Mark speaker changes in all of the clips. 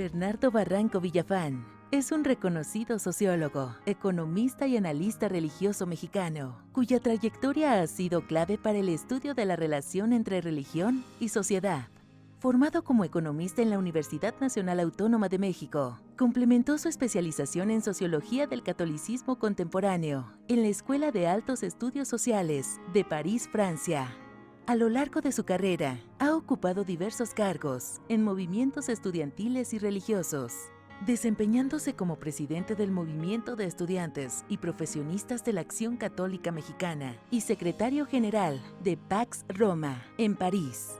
Speaker 1: Bernardo Barranco Villafán es un reconocido sociólogo, economista y analista religioso mexicano, cuya trayectoria ha sido clave para el estudio de la relación entre religión y sociedad. Formado como economista en la Universidad Nacional Autónoma de México, complementó su especialización en Sociología del Catolicismo Contemporáneo en la Escuela de Altos Estudios Sociales de París, Francia. A lo largo de su carrera, ha ocupado diversos cargos en movimientos estudiantiles y religiosos, desempeñándose como presidente del Movimiento de Estudiantes y Profesionistas de la Acción Católica Mexicana y secretario general de Pax Roma, en París.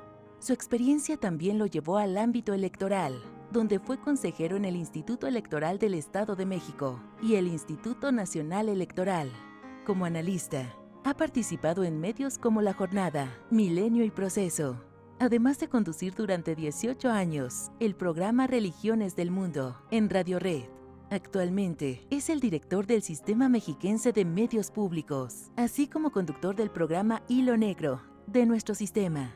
Speaker 1: Su experiencia también lo llevó al ámbito electoral, donde fue consejero en el Instituto Electoral del Estado de México y el Instituto Nacional Electoral. Como analista, ha participado en medios como La Jornada, Milenio y Proceso, además de conducir durante 18 años el programa Religiones del Mundo en Radio Red. Actualmente es el director del Sistema Mexiquense de Medios Públicos, así como conductor del programa Hilo Negro de nuestro sistema.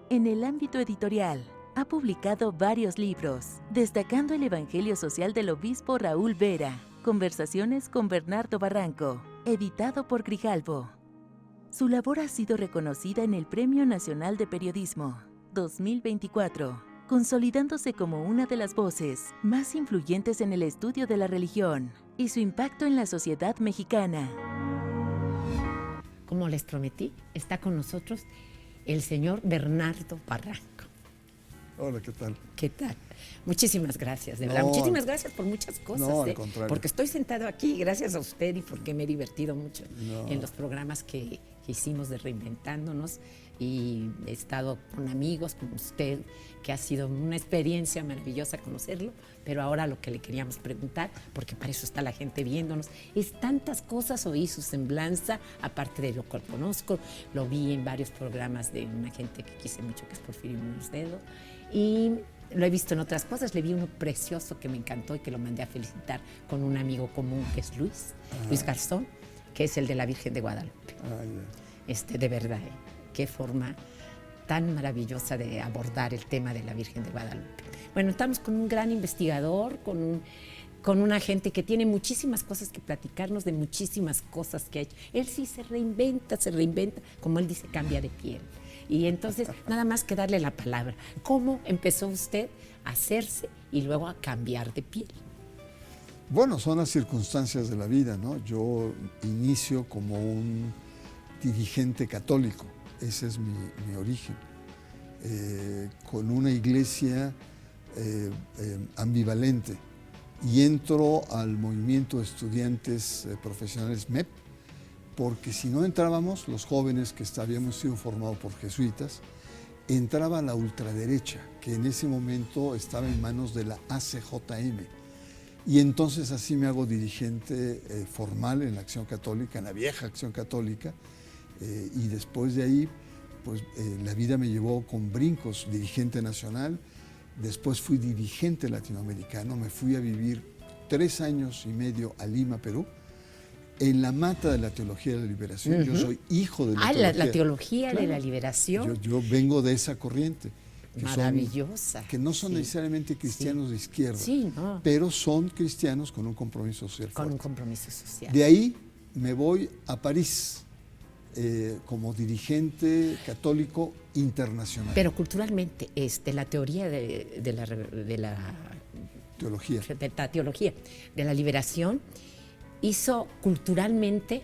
Speaker 1: En el ámbito editorial, ha publicado varios libros, destacando el Evangelio Social del Obispo Raúl Vera, Conversaciones con Bernardo Barranco, editado por Grijalbo. Su labor ha sido reconocida en el Premio Nacional de Periodismo 2024, consolidándose como una de las voces más influyentes en el estudio de la religión y su impacto en la sociedad mexicana.
Speaker 2: Como les prometí, está con nosotros el señor Bernardo Barranco.
Speaker 3: Hola, ¿qué tal?
Speaker 2: ¿Qué tal? Muchísimas gracias, de verdad. Muchísimas gracias por muchas cosas.
Speaker 3: No, al contrario.
Speaker 2: Porque estoy sentado aquí gracias a usted y porque me he divertido mucho
Speaker 3: No.
Speaker 2: en los programas que hicimos de Reinventándonos, y he estado con amigos como usted, que ha sido una experiencia maravillosa conocerlo, pero ahora lo que le queríamos preguntar, porque para eso está la gente viéndonos, es tantas cosas. Oí su semblanza, aparte de lo que conozco, lo vi en varios programas de una gente que quise mucho, que es Porfirio Muñoz Ledo, y lo he visto en otras cosas. Le vi uno precioso que me encantó y que lo mandé a felicitar con un amigo común que es Luis Garzón, que es el de la Virgen de Guadalupe. De verdad, qué forma tan maravillosa de abordar el tema de la Virgen de Guadalupe. Bueno, estamos con un gran investigador, con una gente que tiene muchísimas cosas que platicarnos, de muchísimas cosas que ha hecho. Él sí se reinventa, como él dice, cambia de piel. Y entonces, nada más que darle la palabra. ¿Cómo empezó usted a hacerse y luego a cambiar de piel?
Speaker 3: Bueno, son las circunstancias de la vida, ¿no? Yo inicio como un dirigente católico, ese es mi origen, con una iglesia ambivalente, y entro al movimiento de estudiantes profesionales MEP, porque si no entrábamos, los jóvenes que habíamos sido formados por jesuitas, entraba la ultraderecha, que en ese momento estaba en manos de la ACJM. Y entonces así me hago dirigente formal en la Acción Católica, en la vieja Acción Católica, y después de ahí, pues la vida me llevó con brincos, dirigente nacional, después fui dirigente latinoamericano, me fui a vivir 3 años y medio a Lima, Perú, en la mata de la Teología de la Liberación. Yo soy hijo de la teología.
Speaker 2: La Teología de la Liberación.
Speaker 3: Yo vengo de esa corriente.
Speaker 2: Maravillosa.
Speaker 3: Que no son necesariamente cristianos de izquierda,
Speaker 2: no,
Speaker 3: pero son cristianos con un compromiso social fuerte.
Speaker 2: Con un compromiso social.
Speaker 3: De ahí me voy a París como dirigente católico internacional.
Speaker 2: Pero culturalmente, la teoría de la
Speaker 3: teología.
Speaker 2: De la teología de la liberación hizo culturalmente,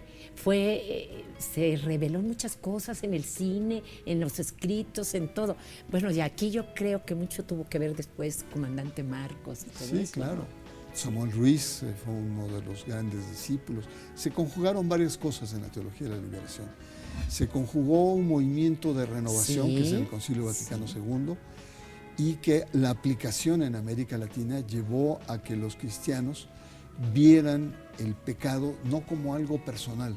Speaker 2: se reveló en muchas cosas, en el cine, en los escritos, en todo. Bueno, y aquí yo creo que mucho tuvo que ver después Comandante Marcos y todo eso.
Speaker 3: Sí, claro. Samuel Ruiz fue uno de los grandes discípulos. Se conjugaron varias cosas en la Teología de la Liberación. Se conjugó un movimiento de renovación, que es el Concilio Vaticano II, y que la aplicación en América Latina llevó a que los cristianos vieran el pecado no como algo personal,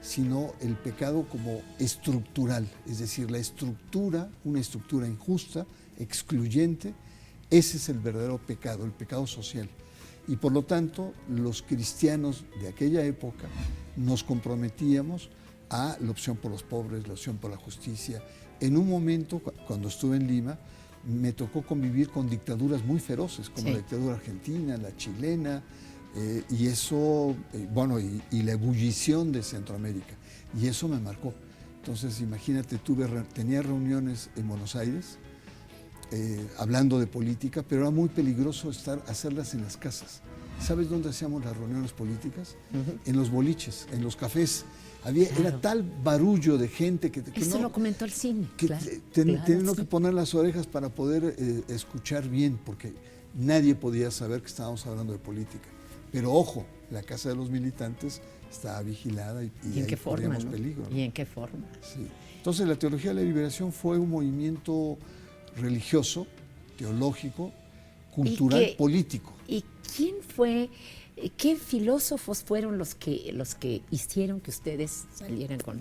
Speaker 3: sino el pecado como estructural, es decir, una estructura injusta, excluyente. Ese es el verdadero pecado, el pecado social. Y por lo tanto, los cristianos de aquella época nos comprometíamos a la opción por los pobres, la opción por la justicia. En un momento, cuando estuve en Lima, me tocó convivir con dictaduras muy feroces, como
Speaker 2: Sí.
Speaker 3: la dictadura argentina, la chilena, y eso, bueno, y la ebullición de Centroamérica, y eso me marcó. Entonces, imagínate, tenía reuniones en Buenos Aires, hablando de política, pero era muy peligroso hacerlas en las casas. ¿Sabes dónde hacíamos las reuniones políticas? En los boliches, en los cafés. Era tal barullo de gente que
Speaker 2: Eso
Speaker 3: no,
Speaker 2: lo comentó el cine.
Speaker 3: que
Speaker 2: claro,
Speaker 3: tenía
Speaker 2: claro,
Speaker 3: que
Speaker 2: sí.
Speaker 3: poner las orejas para poder escuchar bien, porque nadie podía saber que estábamos hablando de política. Pero ojo, la casa de los militantes estaba vigilada y
Speaker 2: ¿Y en
Speaker 3: ahí
Speaker 2: qué forma?
Speaker 3: corríamos
Speaker 2: ¿No?
Speaker 3: peligro, ¿no?
Speaker 2: ¿Y en qué forma?
Speaker 3: Sí. Entonces la teología de la liberación fue un movimiento religioso, teológico, cultural, político.
Speaker 2: ¿Y quién fue, qué filósofos fueron los que hicieron que ustedes salieran con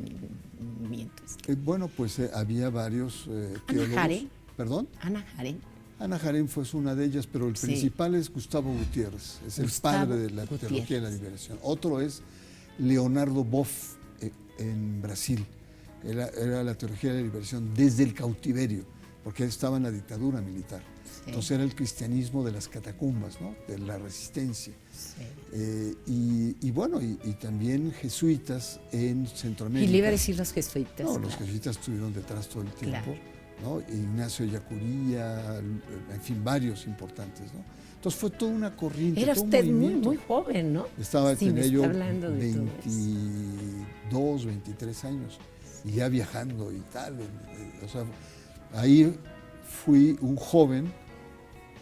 Speaker 2: movimientos?
Speaker 3: Bueno, pues había varios teólogos.
Speaker 2: Haren.
Speaker 3: ¿Perdón?
Speaker 2: Ana Haren.
Speaker 3: Ana Haren fue una de ellas, pero el
Speaker 2: Sí.
Speaker 3: principal es Gustavo Gutiérrez, es
Speaker 2: Gustavo
Speaker 3: el padre de la
Speaker 2: Gutiérrez.
Speaker 3: teología de la liberación. Otro es Leonardo Boff, en Brasil. Era la teología de la liberación desde el cautiverio, porque él estaba en la dictadura militar.
Speaker 2: Sí.
Speaker 3: Entonces era el cristianismo de las catacumbas, ¿no? De la resistencia.
Speaker 2: Sí.
Speaker 3: Y bueno, y también jesuitas en
Speaker 2: Y
Speaker 3: Centroamérica.
Speaker 2: le iba a decir los jesuitas.
Speaker 3: No, los
Speaker 2: claro.
Speaker 3: jesuitas estuvieron detrás todo el tiempo,
Speaker 2: Claro.
Speaker 3: ¿no? Ignacio Yacuría, en fin, varios importantes, ¿no? Entonces fue toda una corriente,
Speaker 2: Era
Speaker 3: todo un
Speaker 2: usted muy,
Speaker 3: movimiento.
Speaker 2: muy joven, ¿no?
Speaker 3: Tenía
Speaker 2: me
Speaker 3: yo
Speaker 2: está hablando de todo eso.
Speaker 3: 22, 23 años, y ya viajando y tal. O sea, ahí fui un joven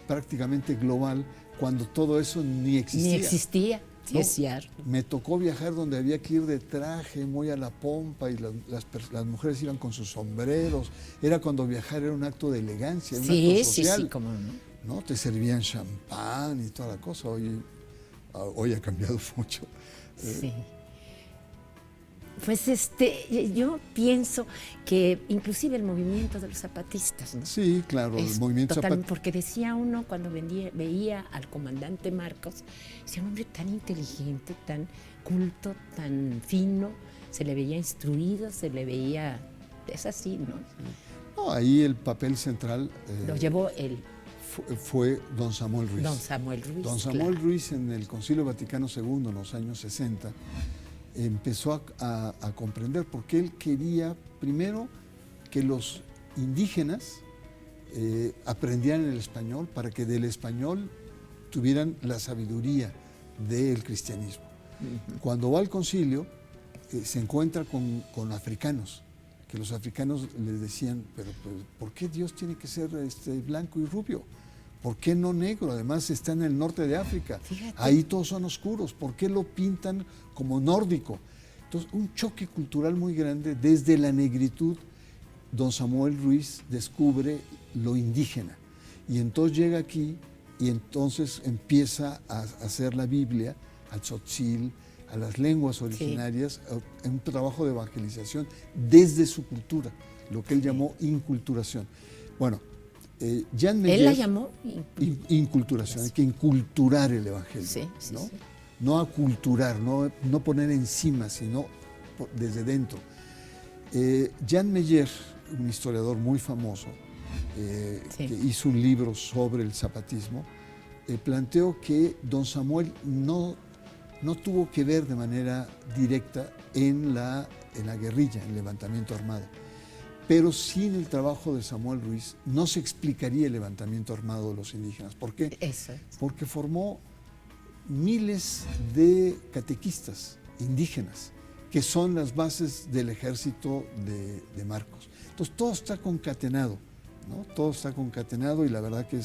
Speaker 3: prácticamente global cuando todo eso ni existía.
Speaker 2: Ni existía, sí,
Speaker 3: No,
Speaker 2: es cierto.
Speaker 3: me tocó viajar donde había que ir de traje, muy a la pompa, y las mujeres iban con sus sombreros. Era cuando viajar era un acto de elegancia, un
Speaker 2: Sí,
Speaker 3: acto
Speaker 2: sí,
Speaker 3: social.
Speaker 2: sí, cómo no.
Speaker 3: ¿No? Te servían champán y toda la cosa. Hoy ha cambiado mucho.
Speaker 2: Sí. Pues yo pienso que inclusive el movimiento de los zapatistas, ¿no?
Speaker 3: Sí, claro, el
Speaker 2: Es
Speaker 3: movimiento
Speaker 2: totalmente, porque decía uno cuando veía al comandante Marcos, decía un hombre tan inteligente, tan culto, tan fino, se le veía instruido, se le veía, es así, ¿no?
Speaker 3: No, ahí el papel central
Speaker 2: Lo llevó él,
Speaker 3: fue don Samuel Ruiz.
Speaker 2: don Samuel Ruiz.
Speaker 3: Don Samuel
Speaker 2: claro.
Speaker 3: Ruiz en el Concilio Vaticano II en los años 60 empezó a comprender, porque él quería primero que los indígenas aprendieran el español para que del español tuvieran la sabiduría del cristianismo. Cuando va al concilio se encuentra con africanos, que los africanos les decían, pero pues, ¿por qué Dios tiene que ser blanco y rubio? ¿Por qué no negro? Además está en el norte de África.
Speaker 2: Fíjate.
Speaker 3: Ahí todos son oscuros. ¿Por qué lo pintan como nórdico? Entonces, un choque cultural muy grande. Desde la negritud, don Samuel Ruiz descubre lo indígena. Y entonces llega aquí y entonces empieza a hacer la Biblia, al tzotzil, a las lenguas originarias, en un trabajo de evangelización desde su cultura, lo que él llamó inculturación. Bueno, Jan Meyer,
Speaker 2: Él la llamó
Speaker 3: inculturación, hay que inculturar el evangelio,
Speaker 2: Sí, sí,
Speaker 3: ¿no?
Speaker 2: sí.
Speaker 3: No aculturar, no poner encima, sino desde dentro. Jan Meyer, un historiador muy famoso,
Speaker 2: Sí.
Speaker 3: que hizo un libro sobre el zapatismo, planteó que don Samuel no tuvo que ver de manera directa en la guerrilla, en el levantamiento armado. Pero sin el trabajo de Samuel Ruiz no se explicaría el levantamiento armado de los indígenas. ¿Por qué?
Speaker 2: Eso.
Speaker 3: Porque formó miles de catequistas indígenas, que son las bases del ejército de Marcos. Entonces todo está concatenado, ¿no? Todo está concatenado, y la verdad que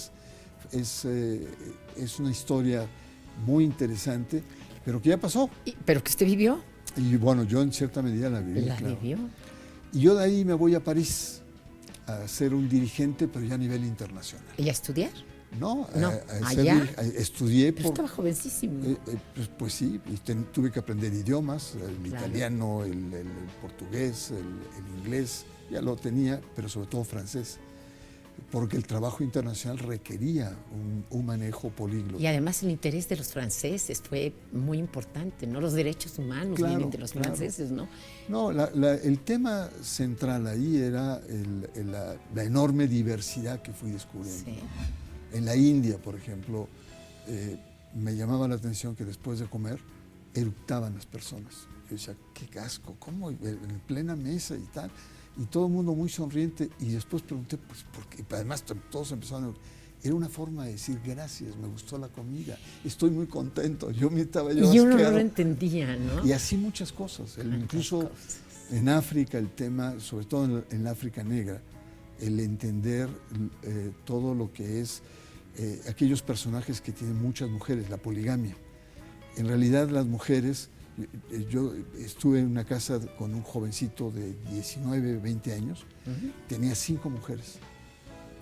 Speaker 3: es una historia muy interesante, pero que ya pasó.
Speaker 2: Pero que usted vivió.
Speaker 3: Y bueno, yo en cierta medida la viví.
Speaker 2: La
Speaker 3: claro.
Speaker 2: vivió.
Speaker 3: Y yo de ahí me voy a París a ser un dirigente, pero ya a nivel internacional.
Speaker 2: ¿Y a estudiar?
Speaker 3: No,
Speaker 2: No,
Speaker 3: estudié
Speaker 2: Pero estaba jovencísimo.
Speaker 3: pues sí, y tuve que aprender idiomas, el
Speaker 2: Claro.
Speaker 3: italiano, el portugués, el inglés, ya lo tenía, pero sobre todo francés. porque el trabajo internacional requería un manejo políglota.
Speaker 2: Y además el interés de los franceses fue muy importante, ¿no? Los derechos humanos vienen de los franceses, ¿no?
Speaker 3: No, el tema central ahí era la enorme diversidad que fui descubriendo.
Speaker 2: Sí.
Speaker 3: En la India, por ejemplo, me llamaba la atención que después de comer eructaban las personas. Yo decía, qué asco, ¿cómo? En plena mesa y tal. Y todo el mundo muy sonriente. Y después pregunté, pues, ¿por qué? Además, todos empezaron a... Era una forma de decir, gracias, me gustó la comida, estoy muy contento. Yo me estaba yo
Speaker 2: Y uno no
Speaker 3: asqueado.
Speaker 2: lo entendía, ¿no?
Speaker 3: Y así muchas cosas. Incluso en África, el tema, sobre todo en la África negra, el entender todo lo que es aquellos personajes que tienen muchas mujeres, la poligamia. En realidad las mujeres, yo estuve en una casa con un jovencito de 19, 20 años, tenía 5 mujeres,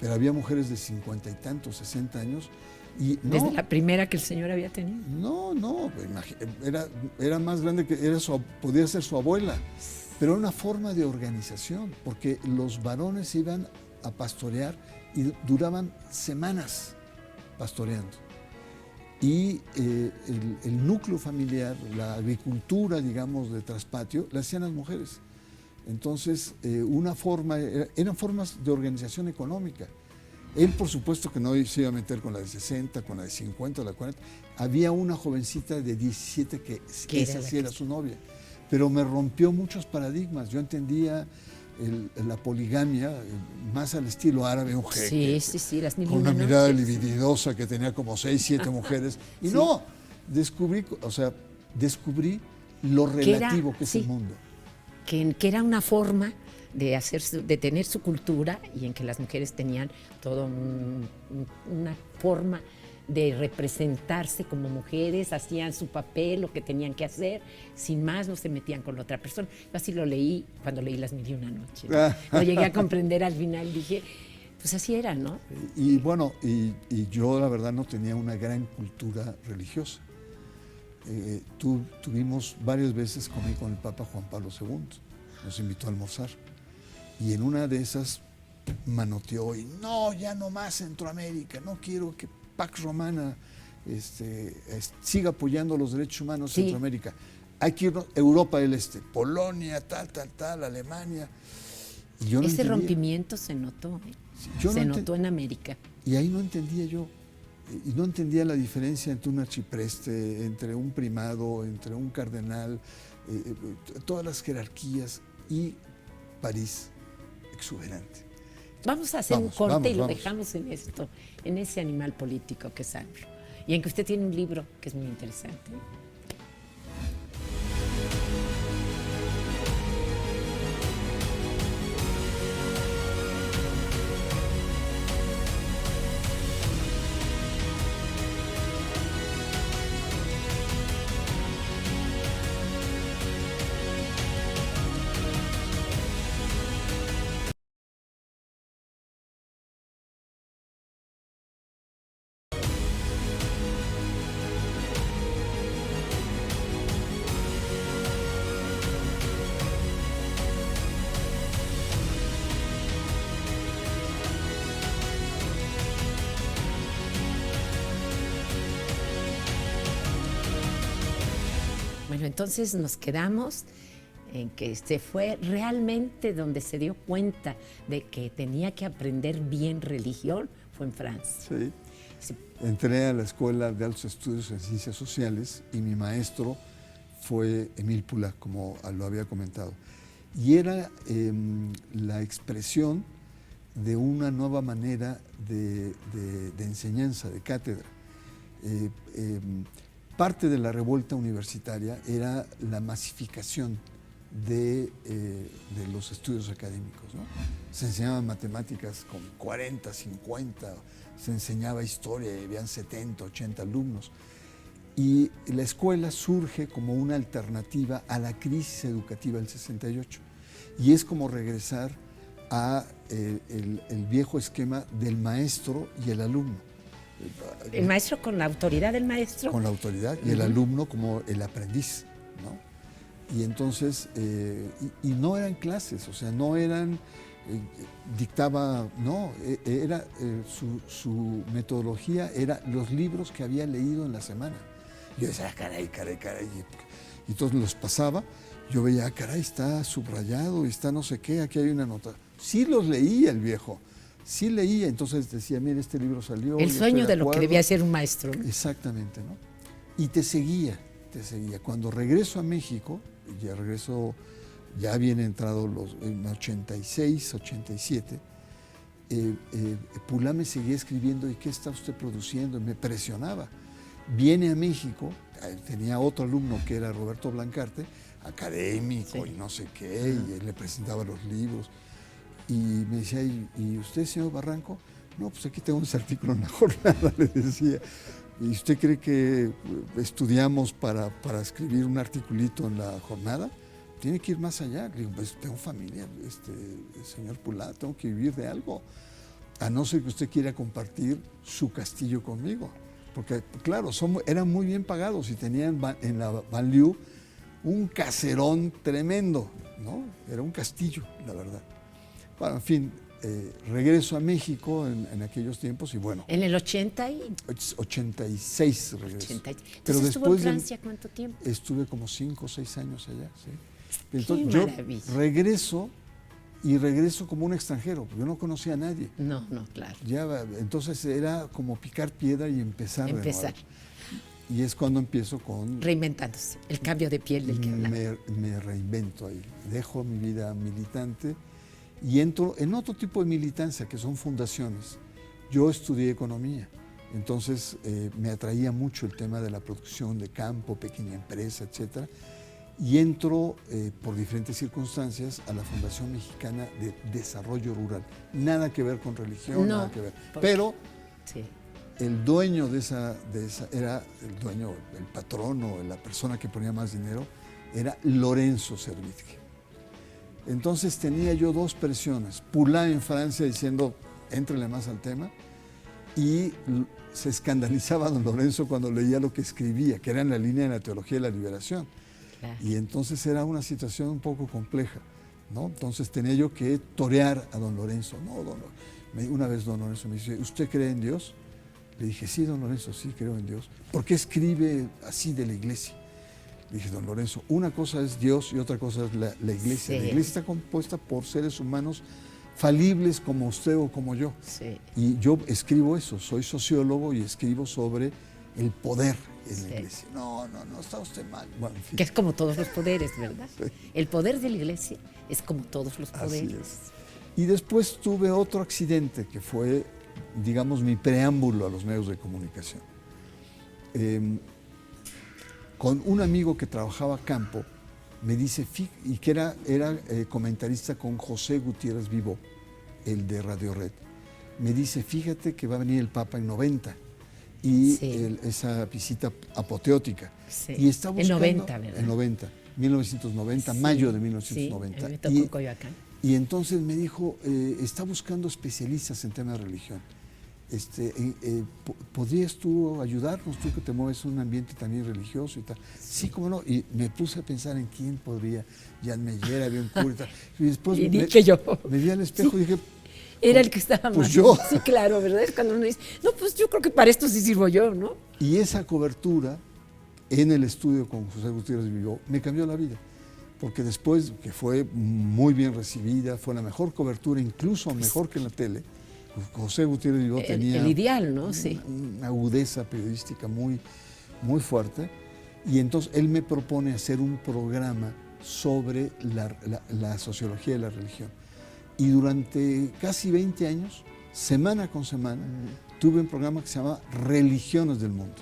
Speaker 3: pero había mujeres de 50 y tantos, 60 años. Y no,
Speaker 2: ¿desde la primera que el señor había tenido?
Speaker 3: No, era más grande que, podía ser su abuela, pero era una forma de organización, porque los varones iban a pastorear y duraban semanas pastoreando. Y el núcleo familiar, la agricultura, digamos, de traspatio, la hacían las mujeres. Entonces, eran formas de organización económica. Él, por supuesto, que no se iba a meter con la de 60, con la de 50, la de 40. Había una jovencita de 17 que esa sí era su novia. Pero me rompió muchos paradigmas. Yo entendía la poligamia más al estilo árabe, un jeque.
Speaker 2: Sí, las mil y
Speaker 3: con
Speaker 2: una
Speaker 3: una mirada
Speaker 2: noches.
Speaker 3: libididosa que tenía como 6, 7 mujeres. Y no, descubrí lo relativo que es el mundo.
Speaker 2: Que era una forma de tener su cultura y en que las mujeres tenían toda una forma de representarse como mujeres, hacían su papel, lo que tenían que hacer, sin más no se metían con la otra persona. Yo así lo leí cuando leí Las Mil y Una Noches, ¿no? Lo llegué a comprender al final, dije, pues así era, ¿no?
Speaker 3: Y bueno, y yo la verdad no tenía una gran cultura religiosa. Tuvimos varias veces, comí con el Papa Juan Pablo II, nos invitó a almorzar. Y en una de esas manoteó y no, ya no más Centroamérica, no quiero que Pax Romana siga apoyando los derechos humanos en Centroamérica. Hay que ir a Europa del Este, Polonia, tal, Alemania. Y yo no
Speaker 2: ese
Speaker 3: entendía.
Speaker 2: rompimiento se notó, se notó en América.
Speaker 3: Y ahí no entendía yo. Y no entendía la diferencia entre un arcipreste, entre un primado, entre un cardenal, todas las jerarquías y París exuberante.
Speaker 2: Vamos a hacer un corte y lo dejamos en esto, en ese animal político que es AMLO. Y en que usted tiene un libro que es muy interesante. Bueno, entonces nos quedamos en que se fue realmente donde se dio cuenta de que tenía que aprender bien religión, fue en Francia.
Speaker 3: Sí. Entré a la Escuela de Altos Estudios en Ciencias Sociales y mi maestro fue Émile Poulain, como lo había comentado. Y era la expresión de una nueva manera de enseñanza, de cátedra. Parte de la revuelta universitaria era la masificación de los estudios académicos, ¿no? Se enseñaban matemáticas con 40, 50, se enseñaba historia y habían 70, 80 alumnos. Y la escuela surge como una alternativa a la crisis educativa del 68. Y es como regresar a el viejo esquema del maestro y el alumno.
Speaker 2: El maestro con la autoridad del maestro.
Speaker 3: Con la autoridad y el alumno como el aprendiz, ¿no? Y entonces, y no eran clases, o sea, no eran dictaba, no, era su metodología era los libros que había leído en la semana. Yo decía, caray. Y entonces los pasaba, yo veía, caray, está subrayado, está no sé qué, aquí hay una nota. Sí los leía el viejo, sí leía, entonces decía, mire, este libro salió.
Speaker 2: El sueño de lo que debía ser un maestro, ¿no?
Speaker 3: Exactamente, ¿no? Y te seguía. Cuando regreso a México, ya habían entrado en 86, 87, Pulá me seguía escribiendo, ¿y qué está usted produciendo? Me presionaba. Viene a México, tenía otro alumno que era Roberto Blancarte, académico, sí, y no sé qué, y él le presentaba los libros. Y me decía, ¿y usted, señor Barranco? No, pues aquí tengo un artículo en la jornada, le decía. ¿Y usted cree que estudiamos para escribir un articulito en la jornada? Tiene que ir más allá. Le digo, pues tengo familia, señor Pulá, tengo que vivir de algo. A no ser que usted quiera compartir su castillo conmigo. Porque, claro, eran muy bien pagados y tenían en la banlieue un caserón tremendo, ¿no? Era un castillo, la verdad. Bueno, en fin, regreso a México en aquellos tiempos y bueno.
Speaker 2: ¿En el
Speaker 3: 86 regreso.
Speaker 2: Pero ¿estuvo en Francia cuánto tiempo?
Speaker 3: Estuve como 5 o 6 años allá, sí.
Speaker 2: Entonces,
Speaker 3: yo regreso como un extranjero, porque yo no conocía a nadie.
Speaker 2: No, claro.
Speaker 3: Entonces era como picar piedra y empezar. De nuevo. Y es cuando empiezo con...
Speaker 2: Reinventándose, el cambio de piel del que hablaba.
Speaker 3: Me reinvento ahí, dejo mi vida militante y entro en otro tipo de militancia, que son fundaciones. Yo estudié economía, entonces me atraía mucho el tema de la producción de campo, pequeña empresa, etcétera. Y entro por diferentes circunstancias a la Fundación Mexicana de Desarrollo Rural. Nada que ver con religión, nada que ver. Pero sí, el dueño de esa era el dueño, el patrono, la persona que ponía más dinero, era Lorenzo Servitje. Entonces tenía yo dos presiones. Pulá en Francia diciendo, éntrele más al tema, y se escandalizaba don Lorenzo cuando leía lo que escribía, que era en la línea de la teología de la liberación. Y entonces era una situación un poco compleja, ¿no? Entonces tenía yo que torear a don Lorenzo. Una vez don Lorenzo me dice, ¿usted cree en Dios? Le dije, sí, don Lorenzo, sí, creo en Dios. ¿Por qué escribe así de la iglesia? Le dije, don Lorenzo, una cosa es Dios y otra cosa es la iglesia. Sí. La iglesia está compuesta por seres humanos falibles como usted o como yo. Sí. Y yo escribo eso, soy sociólogo y escribo sobre el poder en la iglesia. No, está usted mal. Bueno, en fin.
Speaker 2: Que es como todos los poderes, ¿verdad? Sí. El poder de la iglesia es como todos los poderes.
Speaker 3: Así es. Y después tuve otro accidente que fue, digamos, mi preámbulo a los medios de comunicación. Con un amigo que trabajaba a campo, me dice, y que era comentarista con José Gutiérrez Vivo, el de Radio Red, me dice, fíjate que va a venir el Papa en 90, y sí, esa visita apoteótica. Sí. Y está buscando...
Speaker 2: En 90, ¿verdad?
Speaker 3: En 1990, sí, mayo de 1990.
Speaker 2: Sí, me tocó Coyoacán.
Speaker 3: Y entonces me dijo, está buscando especialistas en temas de religión. ¿Podrías tú ayudarnos, tú que te mueves en un ambiente también religioso y tal? Sí, cómo no. Y me puse a pensar en quién podría. Jan Meyer, había un cura y tal. Y después
Speaker 2: yo
Speaker 3: me vi al espejo, sí, y dije...
Speaker 2: Era el que estaba
Speaker 3: pues
Speaker 2: más.
Speaker 3: Yo.
Speaker 2: Sí, claro, ¿verdad? Es cuando uno dice, no, pues yo creo que para esto sí sirvo yo, ¿no?
Speaker 3: Y esa cobertura en el estudio con José Gutiérrez Vivo me cambió la vida. Porque después, que fue muy bien recibida, fue la mejor cobertura, incluso mejor que en la tele. José Gutiérrez Vivo tenía
Speaker 2: el ideal, ¿no? Sí.
Speaker 3: Una agudeza periodística muy, muy fuerte. Y entonces él me propone hacer un programa sobre la sociología de la religión. Y durante casi 20 años, semana con semana, tuve un programa que se llama Religiones del Mundo.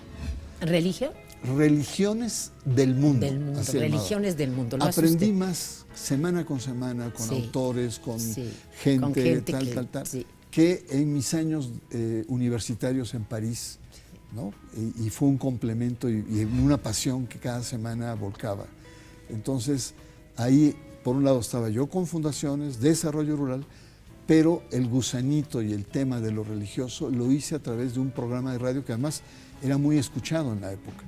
Speaker 2: ¿Religión?
Speaker 3: Religiones del mundo.
Speaker 2: Religiones del mundo.
Speaker 3: Aprendí más semana con semana, con autores, con gente, tal. Sí. Que en mis años universitarios en París, ¿no? Y fue un complemento y una pasión que cada semana volcaba. Entonces, ahí, por un lado, estaba yo con fundaciones, desarrollo rural, pero el gusanito y el tema de lo religioso lo hice a través de un programa de radio que además era muy escuchado en la época,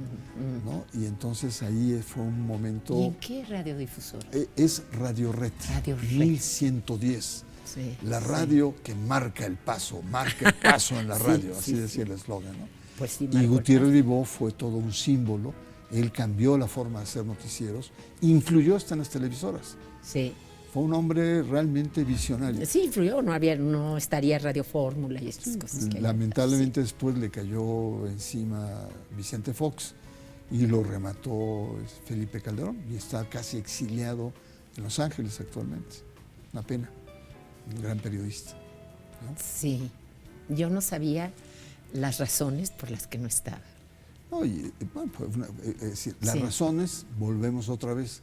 Speaker 3: ¿no? Y entonces ahí fue un momento...
Speaker 2: ¿Y en qué radiodifusora?
Speaker 3: Es Radio Red.
Speaker 2: Radio Red.
Speaker 3: 1110.
Speaker 2: Sí,
Speaker 3: La
Speaker 2: sí.
Speaker 3: radio que marca el paso en la
Speaker 2: Sí,
Speaker 3: radio, así
Speaker 2: sí,
Speaker 3: decía
Speaker 2: sí.
Speaker 3: el eslogan, ¿no?
Speaker 2: Pues sí,
Speaker 3: Y
Speaker 2: marcó el
Speaker 3: Gutiérrez
Speaker 2: paso.
Speaker 3: Vivó fue todo un símbolo, él cambió la forma de hacer noticieros, influyó hasta en las televisoras.
Speaker 2: Sí.
Speaker 3: Fue un hombre realmente visionario.
Speaker 2: Sí, influyó, no estaría Radio Fórmula y estas cosas que hay.
Speaker 3: Lamentablemente después le cayó encima Vicente Fox y lo remató Felipe Calderón y está casi exiliado en Los Ángeles actualmente. Una pena, un gran periodista, ¿no?
Speaker 2: Sí, yo no sabía las razones por las que no estaba.
Speaker 3: No, y, bueno, pues, es decir, las
Speaker 2: Sí.
Speaker 3: razones, volvemos otra vez,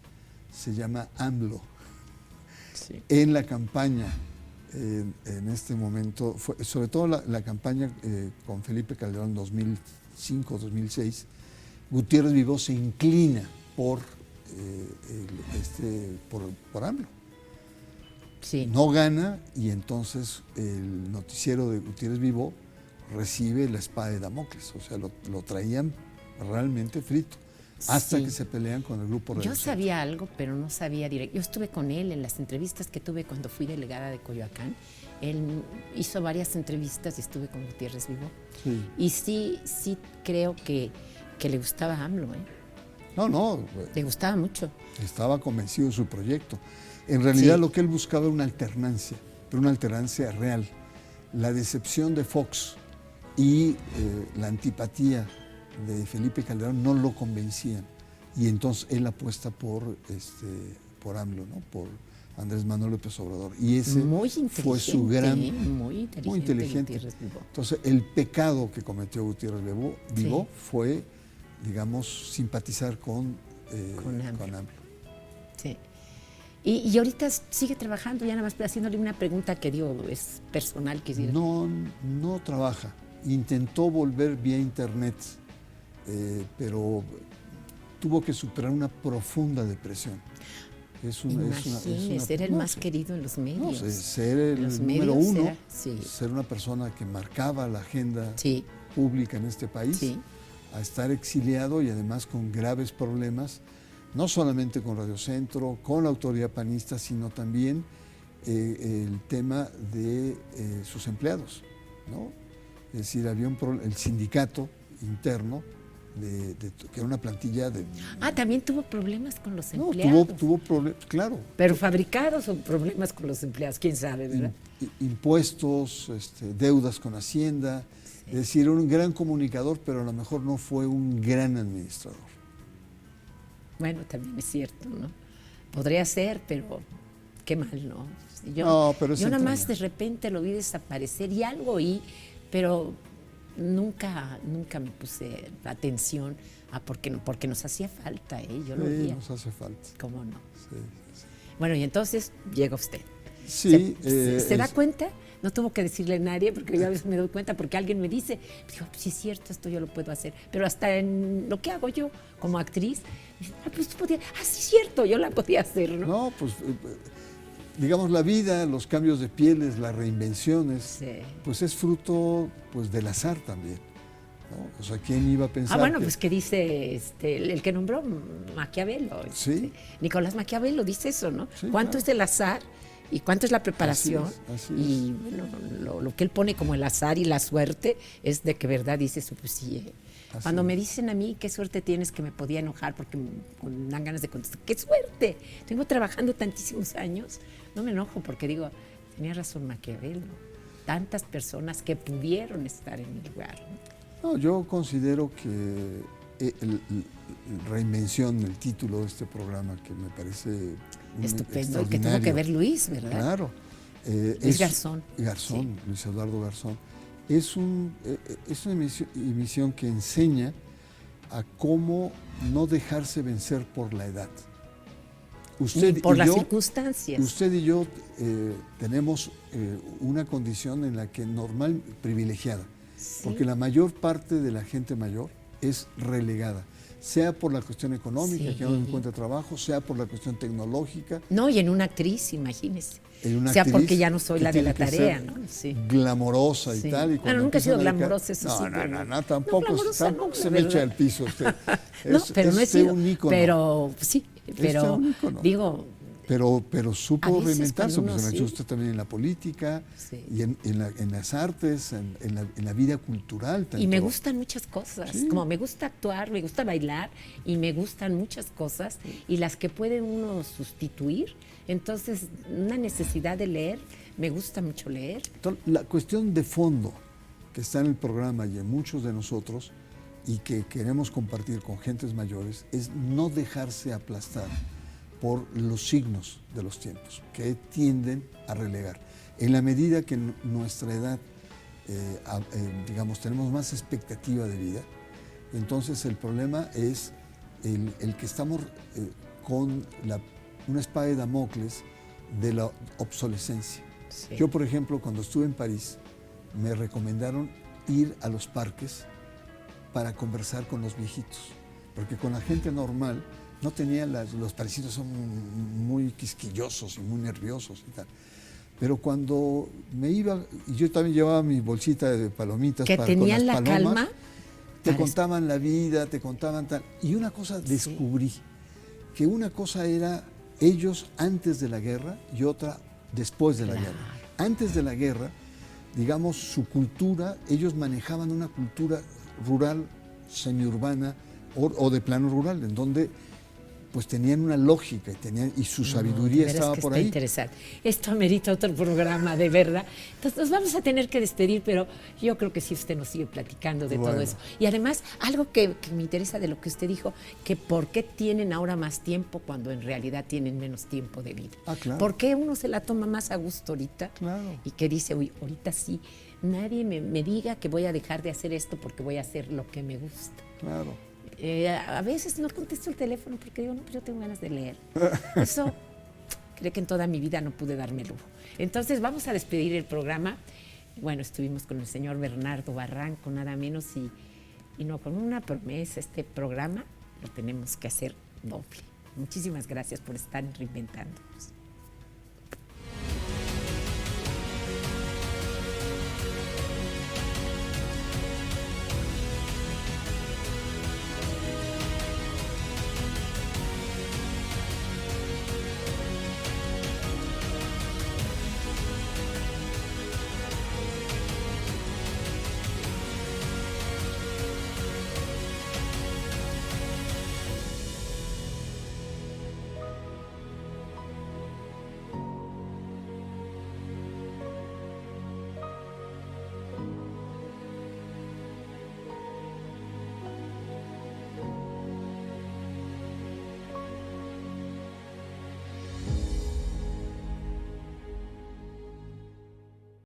Speaker 3: se llama AMLO.
Speaker 2: Sí.
Speaker 3: En la campaña, en este momento, sobre todo la campaña con Felipe Calderón 2005-2006, Gutiérrez Vivó se inclina por AMLO.
Speaker 2: Sí.
Speaker 3: No gana y entonces el noticiero de Gutiérrez Vivó recibe la espada de Damocles, o sea, lo traían realmente frito, hasta
Speaker 2: Sí.
Speaker 3: que se pelean con el grupo
Speaker 2: Yo
Speaker 3: Radio
Speaker 2: sabía algo, pero no sabía directo. Yo estuve con él en las entrevistas que tuve cuando fui delegada de Coyoacán. Él hizo varias entrevistas y estuve con Gutiérrez Vivó.
Speaker 3: Sí.
Speaker 2: Y sí creo que le gustaba a AMLO, ¿eh?
Speaker 3: No,
Speaker 2: Le gustaba mucho.
Speaker 3: estaba convencido de su proyecto. En realidad
Speaker 2: Sí.
Speaker 3: lo que él buscaba era una alternancia, pero una alternancia real. La decepción de Fox y la antipatía de Felipe Calderón no lo convencían. Y entonces él apuesta por AMLO, ¿no? Por Andrés Manuel López Obrador. Y ese
Speaker 2: Muy
Speaker 3: fue su gran...
Speaker 2: muy inteligente
Speaker 3: inteligente.
Speaker 2: Gutiérrez Vivó.
Speaker 3: Entonces, el pecado que cometió Gutiérrez Vivó
Speaker 2: Sí.
Speaker 3: fue, digamos, simpatizar con
Speaker 2: AMLO.
Speaker 3: AMLO.
Speaker 2: Sí. Y ahorita sigue trabajando, ya nada más haciéndole una pregunta que es personal. Quisiera.
Speaker 3: No trabaja. Intentó volver vía internet, pero tuvo que superar una profunda depresión.
Speaker 2: Imagínese, era el más querido en los medios.
Speaker 3: Ser el
Speaker 2: Los
Speaker 3: número
Speaker 2: medios
Speaker 3: uno,
Speaker 2: sí.
Speaker 3: ser una persona que marcaba la agenda
Speaker 2: Sí.
Speaker 3: pública en este país,
Speaker 2: Sí.
Speaker 3: a estar exiliado y además con graves problemas, no solamente con Radio Centro, con la autoridad panista, sino también el tema de sus empleados, ¿no? Es decir, había el sindicato interno, que era una plantilla de...
Speaker 2: También tuvo problemas con los
Speaker 3: No,
Speaker 2: empleados.
Speaker 3: tuvo problemas, claro.
Speaker 2: Pero fabricados o problemas con los empleados, quién sabe, ¿verdad?
Speaker 3: Impuestos, deudas con Hacienda. Es decir, era un gran comunicador, pero a lo mejor no fue un gran administrador.
Speaker 2: Bueno, también es cierto, ¿no? Podría ser, pero qué mal, ¿no?
Speaker 3: Pero
Speaker 2: yo nada más de repente lo vi desaparecer y algo oí, pero nunca me puse atención a porque nos hacía falta, ¿eh? Yo lo vi.
Speaker 3: Nos hace falta.
Speaker 2: ¿Cómo no?
Speaker 3: Sí.
Speaker 2: Bueno, y entonces llega usted.
Speaker 3: Sí.
Speaker 2: ¿Se da cuenta? No tuvo que decirle a nadie, porque yo a veces me doy cuenta porque alguien me dice, digo, sí es cierto, esto yo lo puedo hacer. Pero hasta en lo que hago yo como actriz, pues tú podías, sí es cierto, yo la podía hacer, ¿no?
Speaker 3: No, pues digamos la vida, los cambios de pieles, las reinvenciones,
Speaker 2: Sí.
Speaker 3: pues es fruto pues del azar también, ¿no? O sea, ¿quién iba a pensar?
Speaker 2: Bueno, pues que dice el que nombró Maquiavelo.
Speaker 3: Sí.
Speaker 2: Nicolás Maquiavelo dice eso, ¿no?
Speaker 3: Sí,
Speaker 2: ¿Cuánto
Speaker 3: claro.
Speaker 2: es del azar? ¿Y cuánto es la preparación?
Speaker 3: Así es.
Speaker 2: Y bueno, lo que él pone como el azar y la suerte es de que verdad dice eso, pues sí. Cuando me dicen a mí qué suerte tienes, que me podía enojar porque me dan ganas de contestar, ¡qué suerte! Tengo trabajando tantísimos años. No me enojo porque digo, tenía razón Maquiavelo. Tantas personas que pudieron estar en mi lugar, ¿no?
Speaker 3: No, yo considero que Reinvención, el título de este programa, que me parece
Speaker 2: estupendo, y que tuvo que ver Luis, ¿verdad?
Speaker 3: Claro.
Speaker 2: Luis Garzón.
Speaker 3: Garzón,
Speaker 2: Sí.
Speaker 3: Luis Eduardo Garzón. Es una emisión que enseña a cómo no dejarse vencer por la edad.
Speaker 2: Ni por las circunstancias.
Speaker 3: Usted y yo tenemos una condición en la que normal privilegiada,
Speaker 2: Sí.
Speaker 3: porque la mayor parte de la gente mayor es relegada, sea por la cuestión económica,
Speaker 2: Sí.
Speaker 3: que no encuentra trabajo, sea por la cuestión tecnológica.
Speaker 2: No, y en una actriz, imagínese.
Speaker 3: En una
Speaker 2: o sea,
Speaker 3: actriz
Speaker 2: porque ya no soy
Speaker 3: que
Speaker 2: la de
Speaker 3: tiene
Speaker 2: la
Speaker 3: que
Speaker 2: tarea,
Speaker 3: ser
Speaker 2: ¿no? Sí.
Speaker 3: glamorosa y
Speaker 2: Sí.
Speaker 3: tal. Y
Speaker 2: Bueno,
Speaker 3: cuando
Speaker 2: nunca he sido
Speaker 3: empiezan a dedicar-
Speaker 2: glamorosa, eso sí, pero
Speaker 3: No, tampoco,
Speaker 2: glamorosa
Speaker 3: tampoco
Speaker 2: no,
Speaker 3: se
Speaker 2: la
Speaker 3: me echa
Speaker 2: verdad.
Speaker 3: al piso usted.
Speaker 2: No, pero no he sido.
Speaker 3: un ícono.
Speaker 2: Pero sí, pero
Speaker 3: un ícono.
Speaker 2: digo,
Speaker 3: pero supo
Speaker 2: A veces
Speaker 3: reinventarse,
Speaker 2: cuando
Speaker 3: pues se
Speaker 2: uno
Speaker 3: metió
Speaker 2: sí.
Speaker 3: usted también en la política
Speaker 2: Sí.
Speaker 3: y en las artes, en la vida cultural.
Speaker 2: Y me
Speaker 3: tanto.
Speaker 2: gustan muchas cosas,
Speaker 3: Sí.
Speaker 2: como me gusta actuar, me gusta bailar y me gustan muchas cosas y las que puede uno sustituir. Entonces, una necesidad de leer, me gusta mucho leer.
Speaker 3: Entonces, la cuestión de fondo que está en el programa y en muchos de nosotros y que queremos compartir con gentes mayores es no dejarse aplastar por los signos de los tiempos que tienden a relegar. En la medida que nuestra edad, digamos, tenemos más expectativa de vida, entonces el problema es el que estamos con una espada de Damocles de la obsolescencia.
Speaker 2: Sí.
Speaker 3: Yo, por ejemplo, cuando estuve en París, me recomendaron ir a los parques para conversar con los viejitos, porque con la gente normal no tenía los parisinos son muy quisquillosos y muy nerviosos y tal. Pero cuando me iba, y yo también llevaba mi bolsita de palomitas
Speaker 2: Que
Speaker 3: con
Speaker 2: tenían
Speaker 3: las
Speaker 2: la
Speaker 3: palomas,
Speaker 2: calma.
Speaker 3: te
Speaker 2: para
Speaker 3: contaban la vida, te contaban tal. Y una cosa descubrí, que una cosa era ellos antes de la guerra y otra después de la
Speaker 2: Claro.
Speaker 3: guerra. Antes de la guerra, digamos, su cultura, ellos manejaban una cultura rural, semiurbana o de plano rural, en donde pues tenían una lógica y su sabiduría
Speaker 2: de veras
Speaker 3: estaba
Speaker 2: que
Speaker 3: por
Speaker 2: está
Speaker 3: ahí.
Speaker 2: interesante. Esto amerita otro programa, de verdad. Entonces nos vamos a tener que despedir, pero yo creo que sí usted nos sigue platicando de todo
Speaker 3: Bueno.
Speaker 2: eso. Y además, algo que me interesa de lo que usted dijo, que por qué tienen ahora más tiempo cuando en realidad tienen menos tiempo de vida.
Speaker 3: Ah, claro.
Speaker 2: ¿Por qué uno se la toma más a gusto ahorita?
Speaker 3: Claro.
Speaker 2: Y que dice, uy, ahorita sí, nadie me diga que voy a dejar de hacer esto porque voy a hacer lo que me gusta.
Speaker 3: Claro.
Speaker 2: A veces no contesto el teléfono porque digo, no, pues yo tengo ganas de leer. Eso, creo que en toda mi vida no pude darme lujo. Entonces, vamos a despedir el programa. Bueno, estuvimos con el señor Bernardo Barranco, nada menos, y no con una promesa. Este programa lo tenemos que hacer doble. Muchísimas gracias por estar reinventándonos.